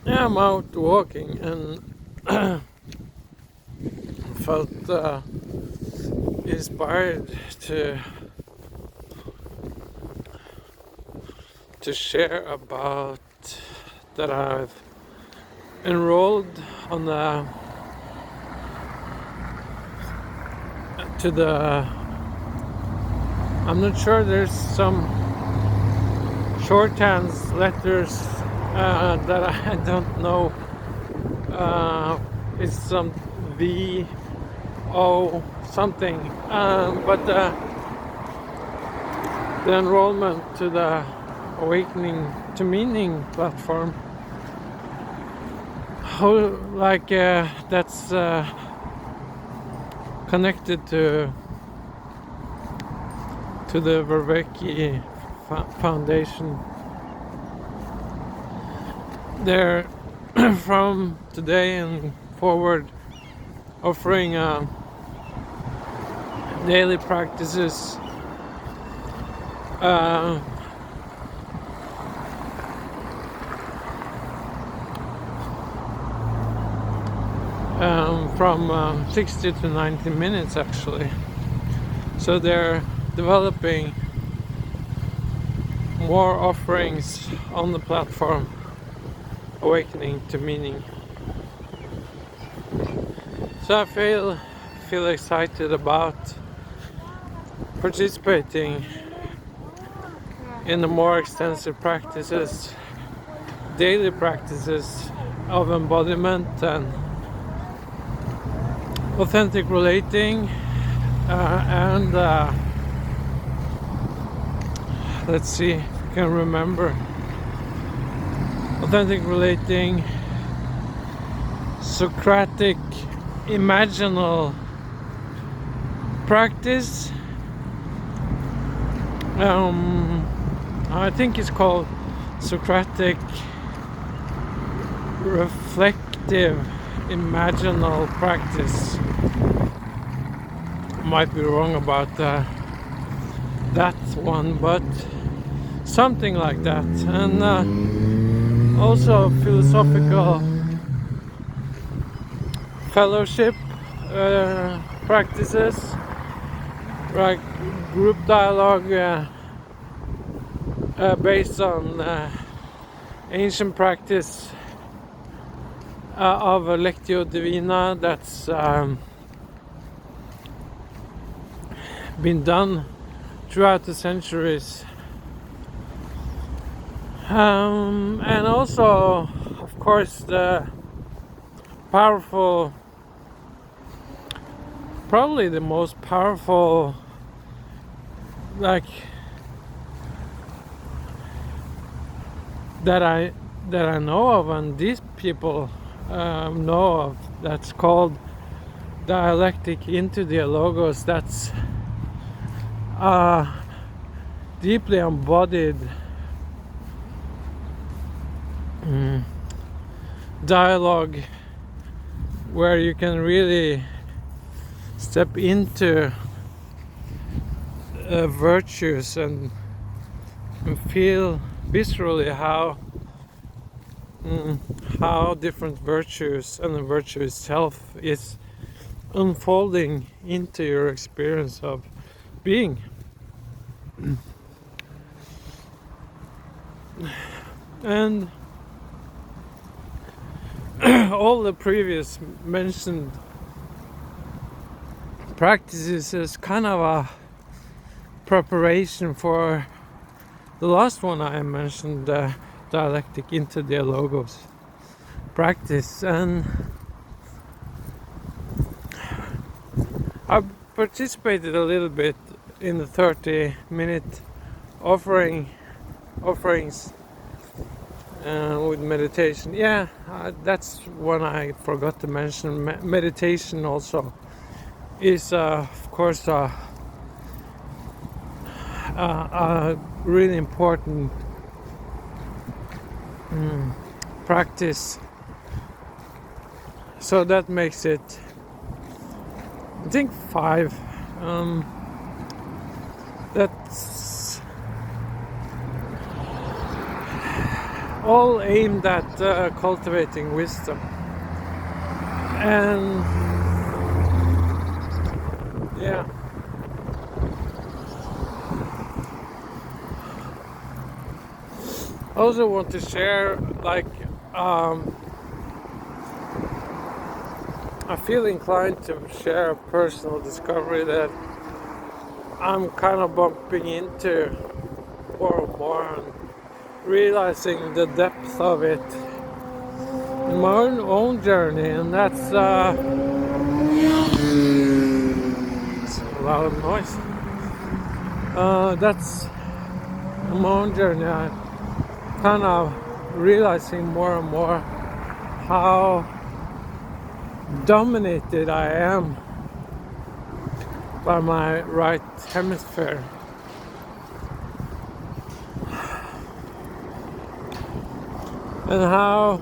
Yeah, I'm out walking and felt inspired to share about that I've enrolled on the to the I'm not sure, there's some shorthands letters that I don't know. It's some VO something, but the enrollment to the Awakening to Meaning platform, that's connected to the Verveki Foundation. They're from today and forward offering daily practices from 60 to 90 minutes actually. So they're developing more offerings on the platform Awakening to Meaning. So I feel excited about participating in the more extensive practices, daily practices of embodiment and authentic relating, and let's see if I can remember. Authentic relating, Socratic imaginal practice. I think it's called Socratic reflective imaginal practice. Might be wrong about that one, but something like that. And also philosophical fellowship practices, like group dialogue based on ancient practice of Lectio Divina that's been done throughout the centuries. And also, of course, the powerful, probably the most powerful, like that I know of, and these people know of, that's called dialectic into dialogos. That's deeply embodied dialogue where you can really step into virtues and feel viscerally how different virtues and the virtue itself is unfolding into your experience of being. And all the previous mentioned practices is kind of a preparation for the last one I mentioned, the dialectic into dialogos practice. And I participated a little bit in the 30-minute offerings with meditation. Yeah, that's one I forgot to mention. Meditation also is of course a really important practice. So that makes it, I think, 5. That's all aimed at cultivating wisdom. And yeah, I also want to share, like, I feel inclined to share a personal discovery that I'm kind of bumping into more and more, and realizing the depth of it in my own journey, and that's it's a loud noise. That's my own journey. I'm kind of realizing more and more how dominated I am by my right hemisphere. And how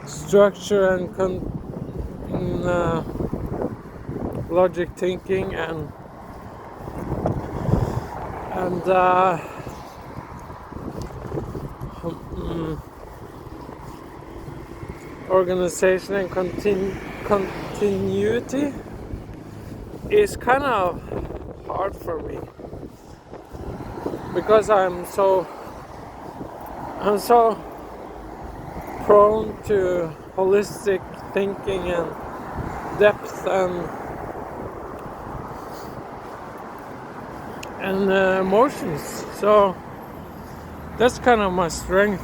structure and logic thinking and organization and continuity is kind of hard for me, because I'm so prone to holistic thinking and depth and emotions. So that's kind of my strength.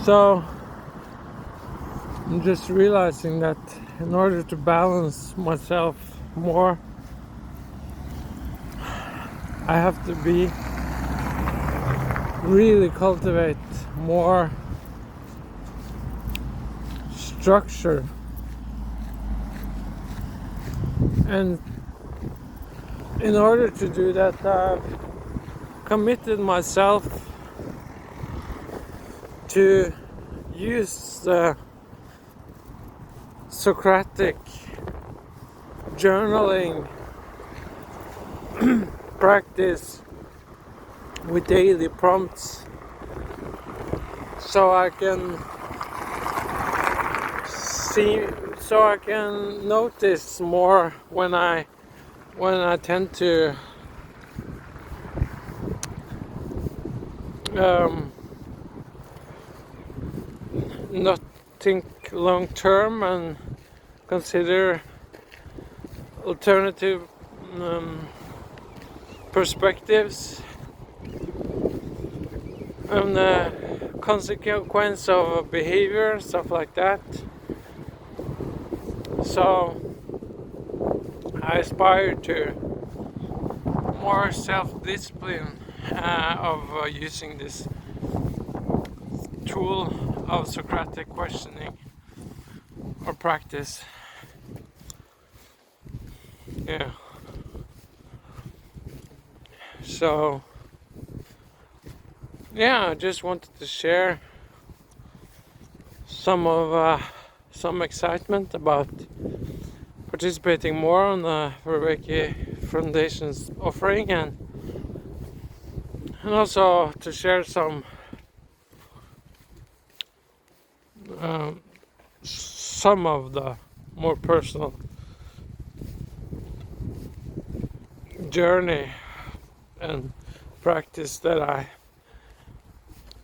So I'm just realizing that in order to balance myself more, I have to really cultivate more structure, and in order to do that, I've committed myself to use the Socratic journaling practice with daily prompts, so I can notice more when I tend to not think long term and consider alternative perspectives and the consequence of behavior, stuff like that. So I aspire to more self-discipline of using this tool of Socratic questioning or practice. Yeah. So yeah, I just wanted to share some excitement about participating more on the Reiki Foundation's offering, and also to share some of the more personal journey and practice that I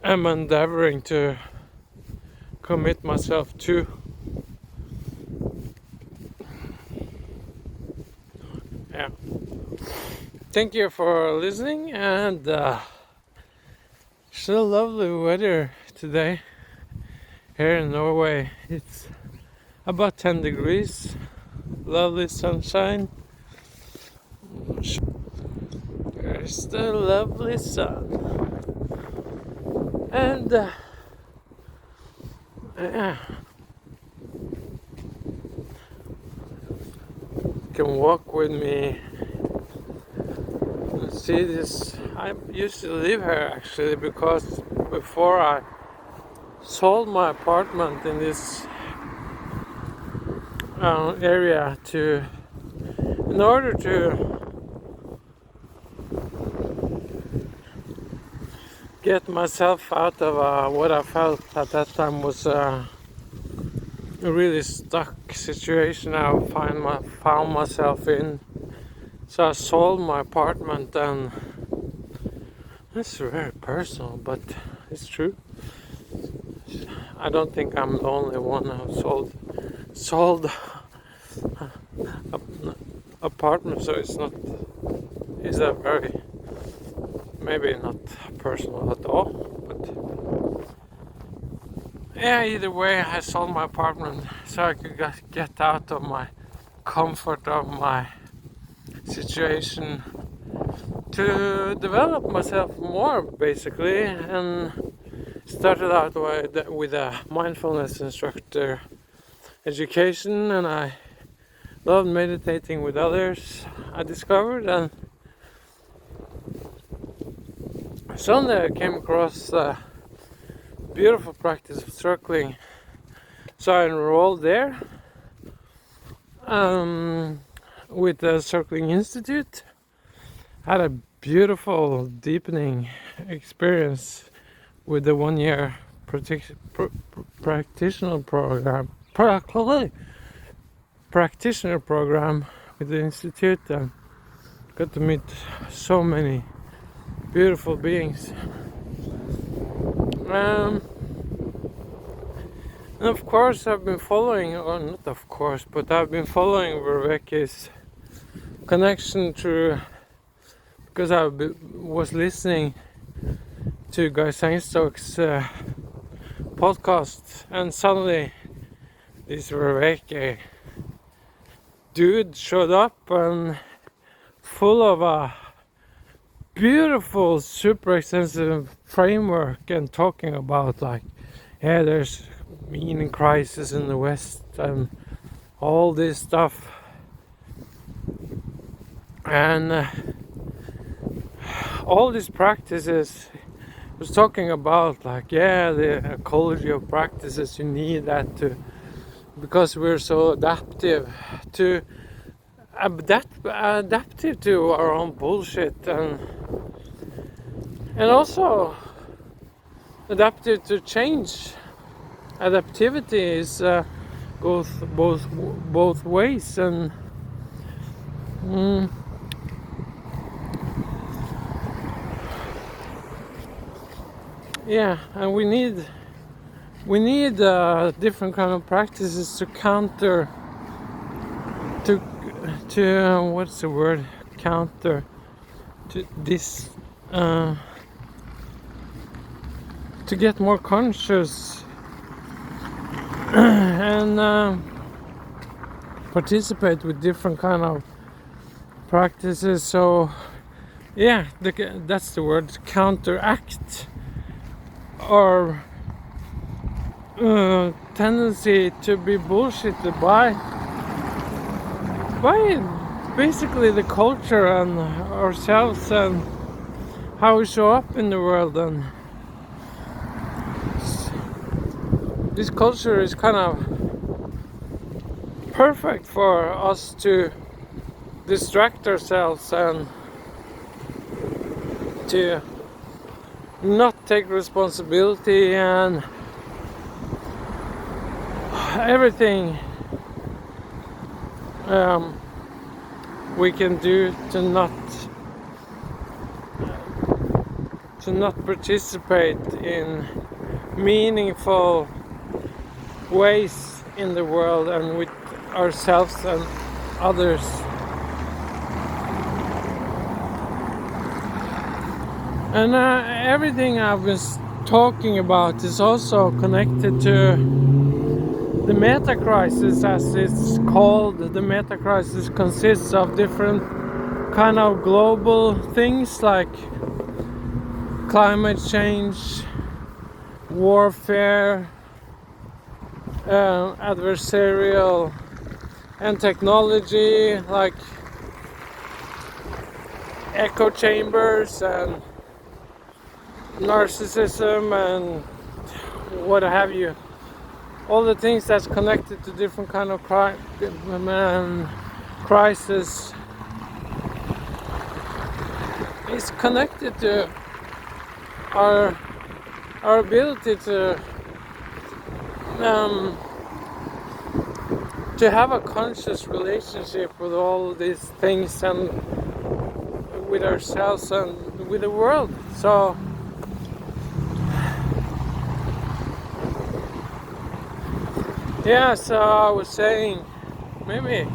am endeavoring to commit myself to. Yeah. Thank you for listening, and still lovely weather today here in Norway. It's about 10 degrees, lovely sunshine. There's the lovely sun, and yeah, you can walk with me. See this, I used to live here actually, because before I sold my apartment in this area in order to get myself out of what I felt at that time was a really stuck situation I found myself in. So I sold my apartment, and it's very personal, but it's true. I don't think I'm the only one who sold apartment, so it's a very, maybe not personal at all, but yeah, either way I sold my apartment so I could get out of my comfort of my situation to develop myself more, basically, and started out with a mindfulness instructor education, and I loved meditating with others, I discovered, and Sunday I came across a beautiful practice of circling, so I enrolled there with the Circling Institute. Had a beautiful deepening experience with the 1 year practitioner program with the institute, and got to meet so many beautiful beings. And of course I've been following, or not of course, but I've been following Verveke's connection through, because I was listening to Guy Sangstok's podcast, and suddenly this Verveke dude showed up and full of a beautiful, super extensive framework, and talking about like, yeah, there's meaning crisis in the West and all this stuff, and all these practices was talking about, like, yeah, the ecology of practices, you need that to, because we're so adaptive to our own bullshit, and also adaptive to change. Adaptivity is goes both ways, and yeah, and we need different kind of practices to counter to what's the word, counter to this, to get more conscious and participate with different kind of practices. So yeah, that's the word, counteract our tendency to be bullshitted by basically the culture and ourselves and how we show up in the world. And this culture is kind of perfect for us to distract ourselves and to not take responsibility, and everything we can do to not participate in meaningful ways in the world and with ourselves and others. And everything I've been talking about is also connected to the meta crisis, as it's called. The meta crisis consists of different kind of global things like climate change, warfare, adversarial, and technology like echo chambers and narcissism and what have you. All the things that's connected to different kind of crisis is connected to our ability to have a conscious relationship with all these things and with ourselves and with the world. So yeah, so I was saying, maybe,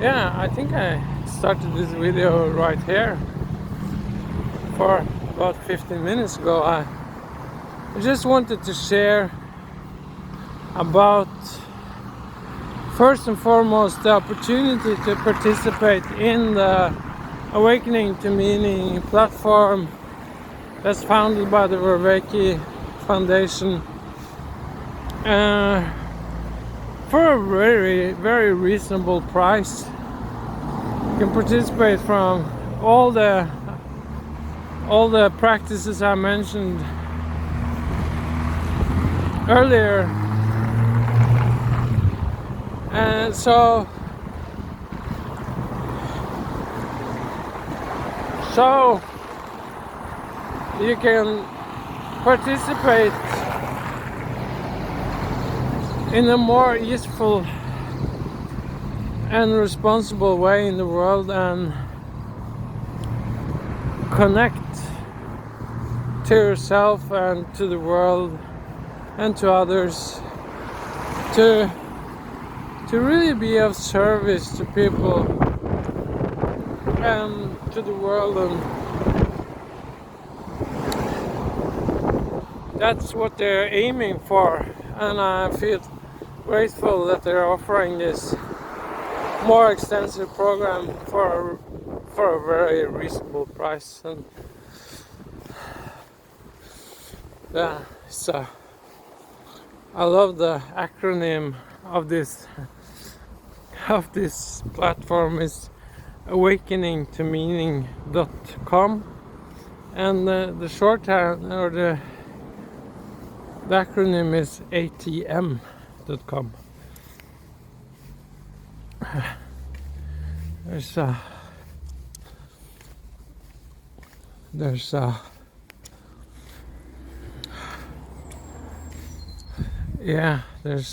yeah, I think I started this video right here for about 15 minutes ago. I just wanted to share about, first and foremost, the opportunity to participate in the Awakening to Meaning platform that's founded by the Vervaeke Foundation for a very, very reasonable price. You can participate from all the practices I mentioned earlier, and so you can participate in a more useful and responsible way in the world and connect to yourself and to the world and to others, to really be of service to people and to the world. And that's what they're aiming for, and I feel grateful that they're offering this more extensive program for a very reasonable price. And yeah, so I love the acronym of this platform is awakeningtomeaning.com, and the shorthand or the acronym is ATM.com. There's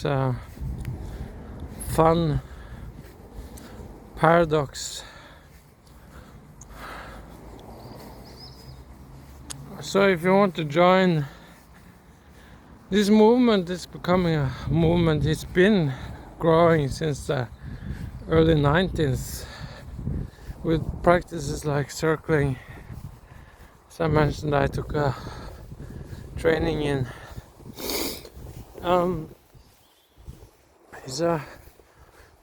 a fun paradox. So if you want to join this movement, it's becoming a movement. It's been growing since the early 90s with practices like circling. As I mentioned, I took a training in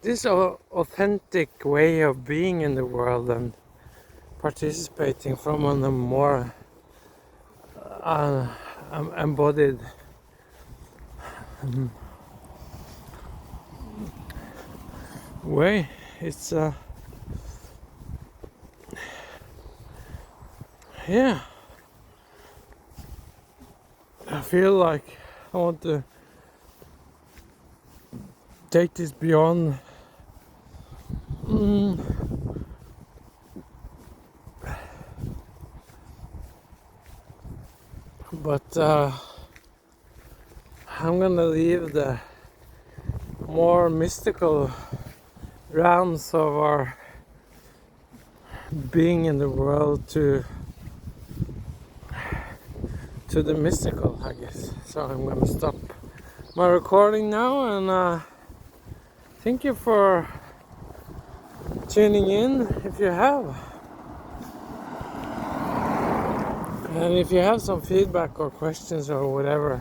this authentic way of being in the world and participating from a more embodied way. It's yeah, I feel like I want to take this beyond but I'm gonna leave the more mystical realms of our being in the world to the mystical, I guess. So I'm gonna stop my recording now, and thank you for tuning in if you have. And if you have some feedback or questions or whatever,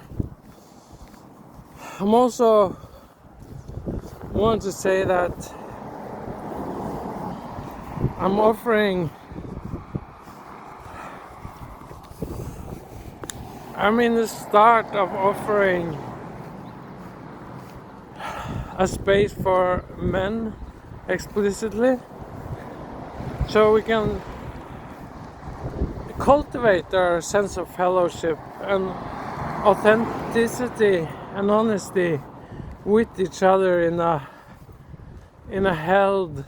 I'm also want to say that I'm in the start of offering a space for men explicitly, so we can cultivate our sense of fellowship and authenticity and honesty with each other in a held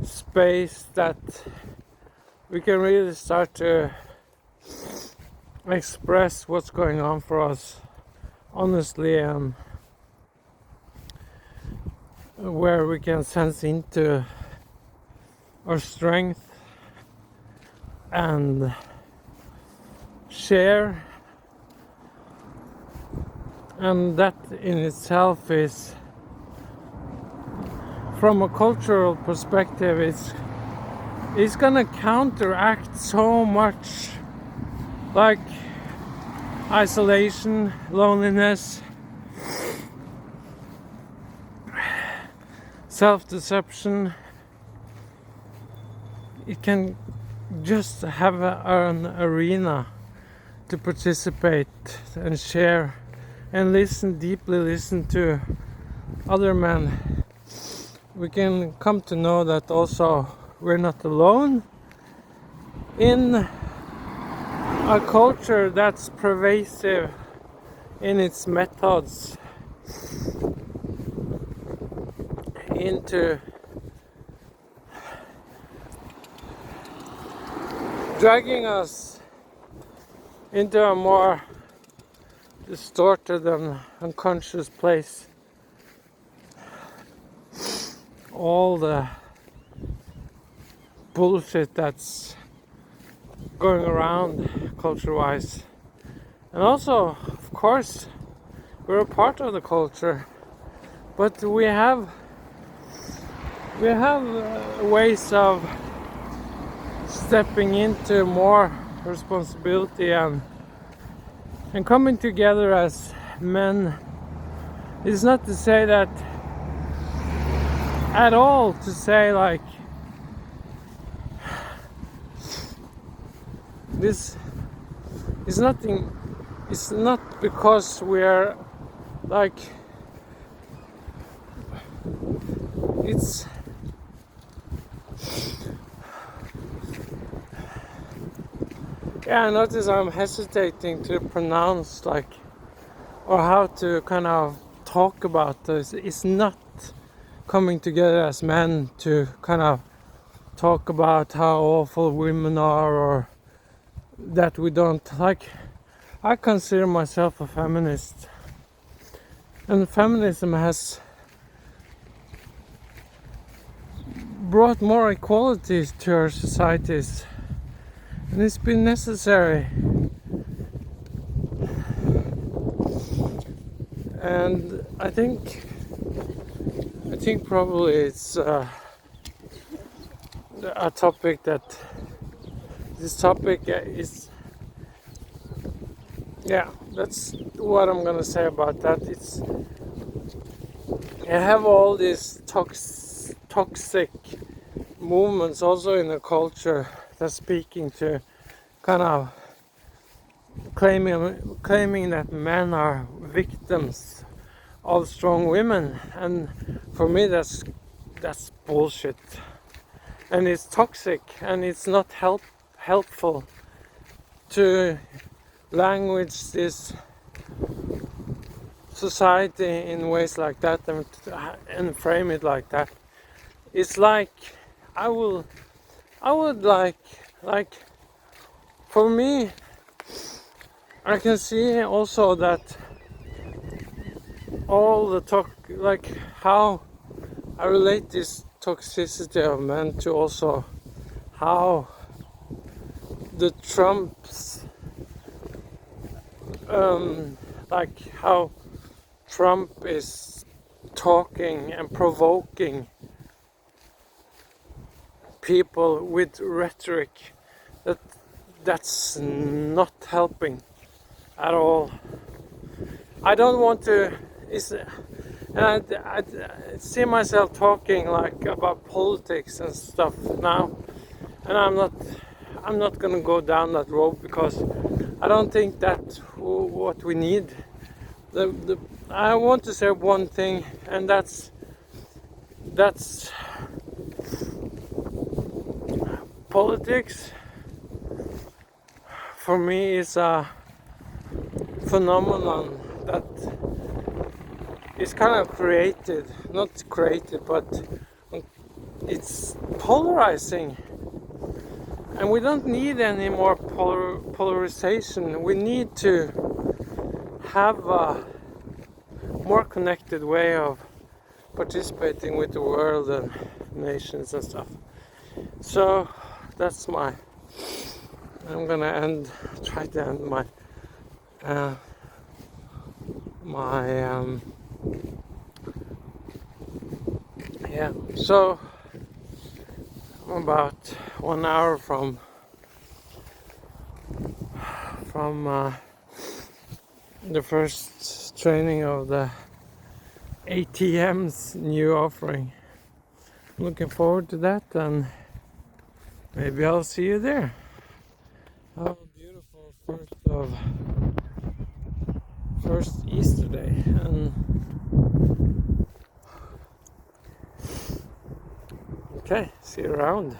space that we can really start to express what's going on for us honestly, and where we can sense into our strength and share. And that in itself is, from a cultural perspective, it's gonna counteract so much, like isolation, loneliness, self-deception. It can just have an arena to participate and share and deeply listen to other men. We can come to know that also we're not alone in a culture that's pervasive in its methods into dragging us into a more distorted and unconscious place. All the bullshit that's going around culture-wise. And also, of course, we're a part of the culture, but we have ways of stepping into more responsibility and coming together as men. It's not to say that at all, to say like this is nothing. It's not because we're like, it's yeah, I notice I'm hesitating to pronounce like, or how to kind of talk about this. It's not coming together as men to kind of talk about how awful women are, or that we don't like. I consider myself a feminist, and feminism has brought more equality to our societies, and it's been necessary. And I think probably it's a topic that this topic is, yeah, that's what I'm gonna say about that. It's, you have all these toxic movements also in the culture that's speaking to kind of claiming that men are victims of strong women, and for me that's bullshit, and it's toxic, and it's not helpful to language this society in ways like that and frame it like that. It's like I would like for me, I can see also that all the talk, like how I relate this toxicity of men to also how the Trumps, like how Trump is talking and provoking people with rhetoric that's not helping at all. I don't want to. And I see myself talking like about politics and stuff now, and I'm not gonna go down that road, because I don't think that's what we need. I want to say one thing, and that's politics for me is a phenomenon that is kind of not created, but it's polarizing, and we don't need any more polarization. We need to have a more connected way of participating with the world and nations and stuff. So that's I'm gonna try to end my yeah. So I'm about 1 hour from the first training of the ATM's new offering. Looking forward to that, and maybe I'll see you there. Have a beautiful first Easter day, and okay, see you around.